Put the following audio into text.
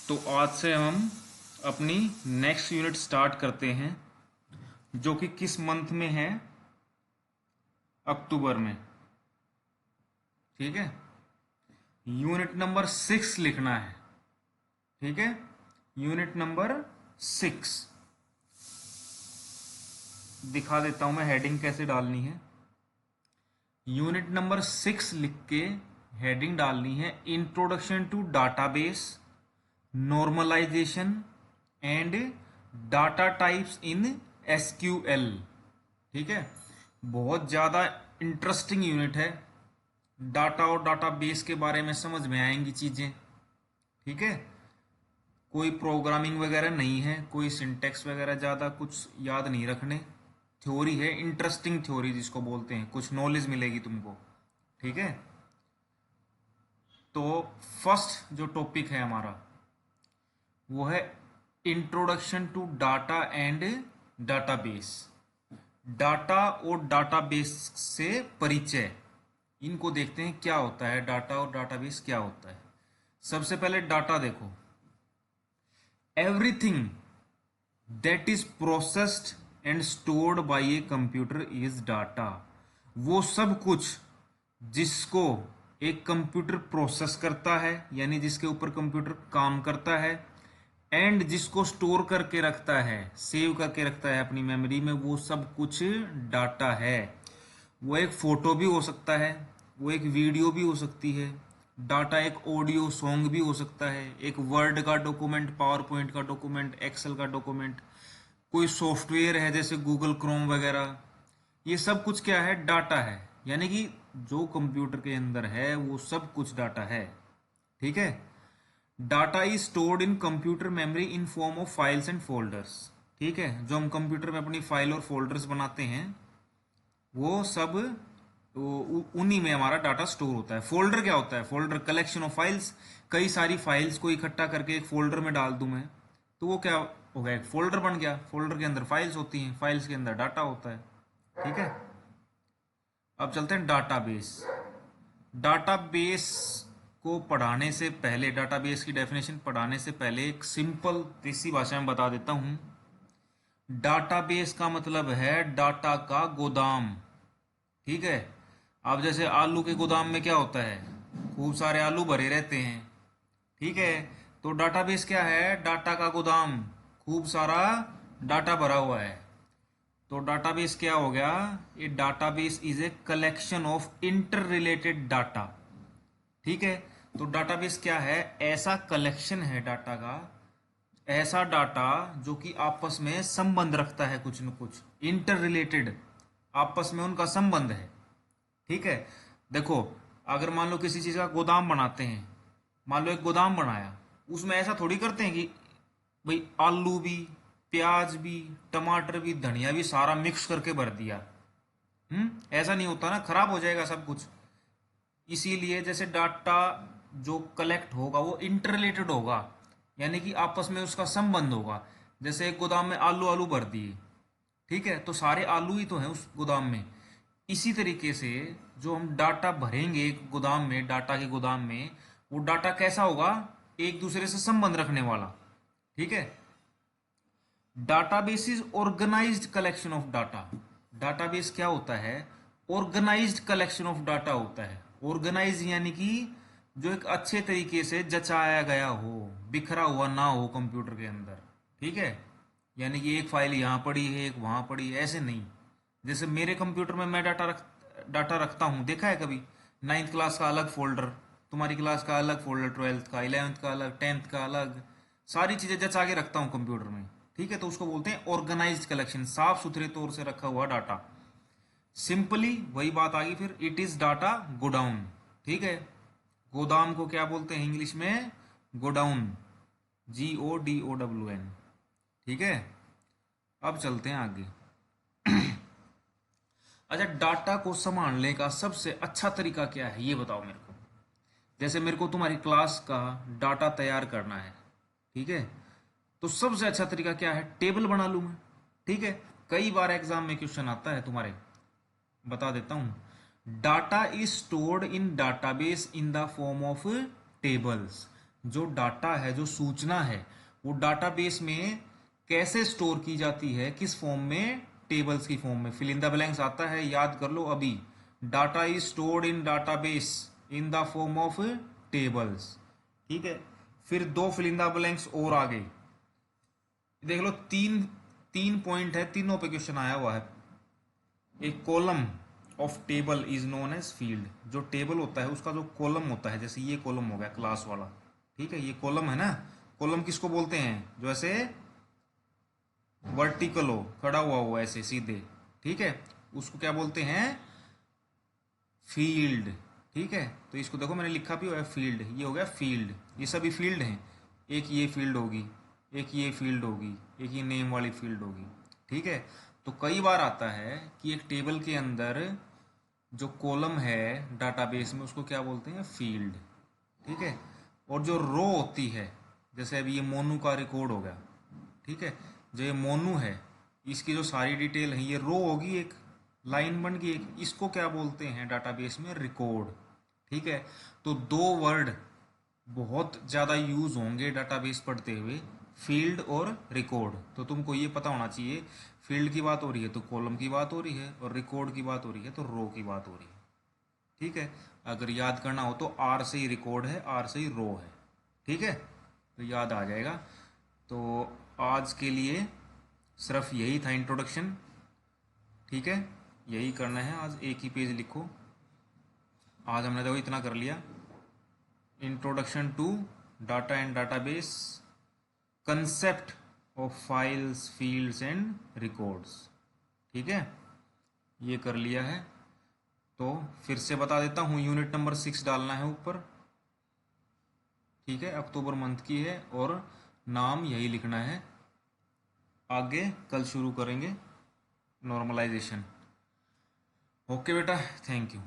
तो आज से हम अपनी नेक्स्ट यूनिट स्टार्ट करते हैं, जो कि किस मंथ में है? अक्टूबर में। ठीक है। यूनिट नंबर 6 लिखना है। ठीक है। यूनिट नंबर 6 दिखा देता हूं मैं, हेडिंग कैसे डालनी है। यूनिट नंबर 6 लिख के हेडिंग डालनी है introduction to database, normalisation and data types in SQL. ठीक है। बहुत ज़्यादा इंटरेस्टिंग यूनिट है। डाटा और डाटाबेस के बारे में समझ में आएंगी चीज़ें। ठीक है। कोई प्रोग्रामिंग वगैरह नहीं है, कोई सिंटेक्स वगैरह ज़्यादा कुछ याद नहीं रखने। थ्योरी है, इंटरेस्टिंग थ्योरी जिसको बोलते हैं, कुछ नॉलेज मिलेगी तुमको। ठीक है। तो फर्स्ट जो टॉपिक है हमारा वो है introduction to data and database. Data और डाटाबेस से परिचय, इनको देखते हैं क्या होता है, डाटा और डाटाबेस क्या होता है। सबसे पहले डाटा देखो। Everything that is processed and stored bye a computer is data. वो सब कुछ जिसको एक कंप्यूटर प्रोसेस करता है, यानी जिसके ऊपर कंप्यूटर काम करता है, एंड जिसको स्टोर करके रखता है, सेव करके रखता है अपनी मेमोरी में, वो सब कुछ डाटा है। वो एक फोटो भी हो सकता है, वो एक वीडियो भी हो सकती है, डाटा एक ऑडियो सॉन्ग भी हो सकता है, एक वर्ड का डॉक्यूमेंट, पावर पॉइंट का डॉक्यूमेंट, एक्सेल का डॉक्यूमेंट, कोई सॉफ्टवेयर है जैसे गूगल क्रोम वगैरह। ये सब कुछ क्या है? डाटा है। यानी कि जो कंप्यूटर के अंदर है वो सब कुछ डाटा है। ठीक है। Data is stored in computer memory in form of files and folders. ठीक है। जो हम कंप्यूटर में अपनी फाइल और फोल्डर्स बनाते हैं वो सब उन्हीं में हमारा डाटा स्टोर होता है। फोल्डर क्या होता है? Folder collection of files. कई सारी फाइल्स को इकट्ठा करके एक फोल्डर में डाल दूं मैं, तो वो क्या हो गया? एक फोल्डर बन गया। फोल्डर के अंदर फाइल्स होती हैं, फाइल्स के अंदर डाटा होता है। ठीक है। अब चलते हैं डाटाबेस। डाटाबेस को पढ़ाने से पहले, डाटाबेस की डेफिनेशन पढ़ाने से पहले एक सिंपल देसी भाषा में बता देता हूं। डाटाबेस का मतलब है डाटा का गोदाम। ठीक है। अब जैसे आलू के गोदाम में क्या होता है? खूब सारे आलू भरे रहते हैं। ठीक है। तो डाटाबेस क्या है? डाटा का गोदाम, खूब सारा डाटा भरा हुआ है। तो डाटाबेस क्या हो गया? ये database is a collection of inter related data. ठीक है। तो डाटाबेस क्या है? ऐसा कलेक्शन है डाटा का, ऐसा डाटा जो कि आपस में संबंध रखता है, कुछ न कुछ इंटर रिलेटेड, आपस में उनका संबंध है। ठीक है। देखो, अगर मान लो किसी चीज का गोदाम बनाते हैं, मान लो एक गोदाम बनाया, उसमें ऐसा थोड़ी करते हैं कि भाई आलू भी, प्याज भी, टमाटर भी, धनिया भी सारा मिक्स करके भर दिया। ऐसा नहीं होता ना, खराब हो जाएगा सब कुछ। इसीलिए जैसे डाटा जो कलेक्ट होगा वो इंटर रिलेटेड होगा, यानी कि आपस में उसका संबंध होगा। जैसे एक गोदाम में आलू आलू भर दिए, ठीक है, तो सारे आलू ही तो हैं उस गोदाम में। इसी तरीके से जो हम डाटा भरेंगे एक गोदाम में, डाटा के गोदाम में, वो डाटा कैसा होगा? एक दूसरे से संबंध रखने वाला। ठीक है। Database is organised collection of data. Database क्या होता है? ऑर्गेनाइज्ड कलेक्शन ऑफ डाटा होता है। ऑर्गेनाइज यानी कि जो एक अच्छे तरीके से जचाया गया हो, बिखरा हुआ ना हो कंप्यूटर के अंदर। ठीक है। यानी कि एक फाइल यहाँ पड़ी है, एक वहां पड़ी है, ऐसे नहीं। जैसे मेरे कंप्यूटर में मैं डाटा रखता हूँ, देखा है कभी? 9th क्लास का अलग फोल्डर, तुम्हारी क्लास का अलग फोल्डर, 12th का, 11th का अलग, 10th का अलग, सारी चीजें जचा के रखता हूँ कंप्यूटर में। ठीक है। तो उसको बोलते हैं ऑर्गेनाइज्ड कलेक्शन, साफ सुथरे तौर से रखा हुआ डाटा। सिंपली वही बात आ गई फिर, इट इज डाटा गोडाउन। ठीक है। गोदाम को क्या बोलते हैं इंग्लिश में? Godown, GODOWN। ठीक है। अब चलते हैं आगे। अच्छा, डाटा को संभालने का सबसे अच्छा तरीका क्या है, ये बताओ मेरे को। जैसे मेरे को तुम्हारी क्लास का डाटा तैयार करना है, ठीक है, तो सबसे अच्छा तरीका क्या है? टेबल बना लूँ मैं। ठीक है। कई बार एग्जाम में क्वेश्चन आता है तुम्हारे, बता देता हूं। Data is stored in database in the form of tables. जो डाटा है, जो सूचना है, वो डाटाबेस में कैसे स्टोर की जाती है, किस फॉर्म में, टेबल्स की फॉर्म में। फिल इन द ब्लैंक्स आता है, याद कर लो अभी। Data is stored in database in the form of tables. ठीक है, फिर दो फिल इन द ब्लैंक्स और आगे देख लो, तीन तीन पॉइंट है, तीनों पे क्वेश्चन आया हुआ है। एक column of table is known as field. जो टेबल होता है उसका जो कॉलम होता है, जैसे ये कॉलम हो गया क्लास वाला, ठीक है, ये कॉलम है ना। कॉलम किसको बोलते हैं? जो ऐसे वर्टिकल हो, खड़ा हुआ हो ऐसे सीधे, ठीक है, उसको क्या बोलते हैं? फील्ड। ठीक है, तो इसको देखो मैंने लिखा भी हुआ है फील्ड, ये हो गया फील्ड। ये सभी फील्ड हैं। एक ये फील्ड होगी, एक ये फील्ड होगी, एक ये नेम वाली फील्ड होगी। ठीक है, तो कई बार आता है कि एक टेबल के अंदर जो कॉलम है डाटाबेस में उसको क्या बोलते हैं? फील्ड। ठीक है, और जो रो होती है, जैसे अभी ये मोनू का रिकॉर्ड हो गया, ठीक है, जो ये मोनू है इसकी जो सारी डिटेल है, ये रो होगी, एक लाइन बन गई एक, इसको क्या बोलते हैं डाटाबेस में? रिकॉर्ड। ठीक है, तो दो वर्ड बहुत ज़्यादा यूज होंगे डाटाबेस पढ़ते हुए, फील्ड और रिकॉर्ड। तो तुमको ये पता होना चाहिए, फील्ड की बात हो रही है तो कॉलम की बात हो रही है, और रिकॉर्ड की बात हो रही है तो रो की बात हो रही है। ठीक है, अगर याद करना हो तो आर से ही रिकॉर्ड है, आर से ही रो है। ठीक है, तो याद आ जाएगा। तो आज के लिए सिर्फ यही था इंट्रोडक्शन। ठीक है, यही करना है आज, एक ही पेज लिखो। आज हमने देखो इतना कर लिया, introduction to data and database, concept of files, fields and records. ठीक है, ये कर लिया है। तो फिर से बता देता हूँ, यूनिट नंबर 6 डालना है ऊपर। ठीक है, अक्टूबर मंथ की है, और नाम यही लिखना है। आगे कल शुरू करेंगे नॉर्मलाइजेशन। ओके बेटा, थैंक यू।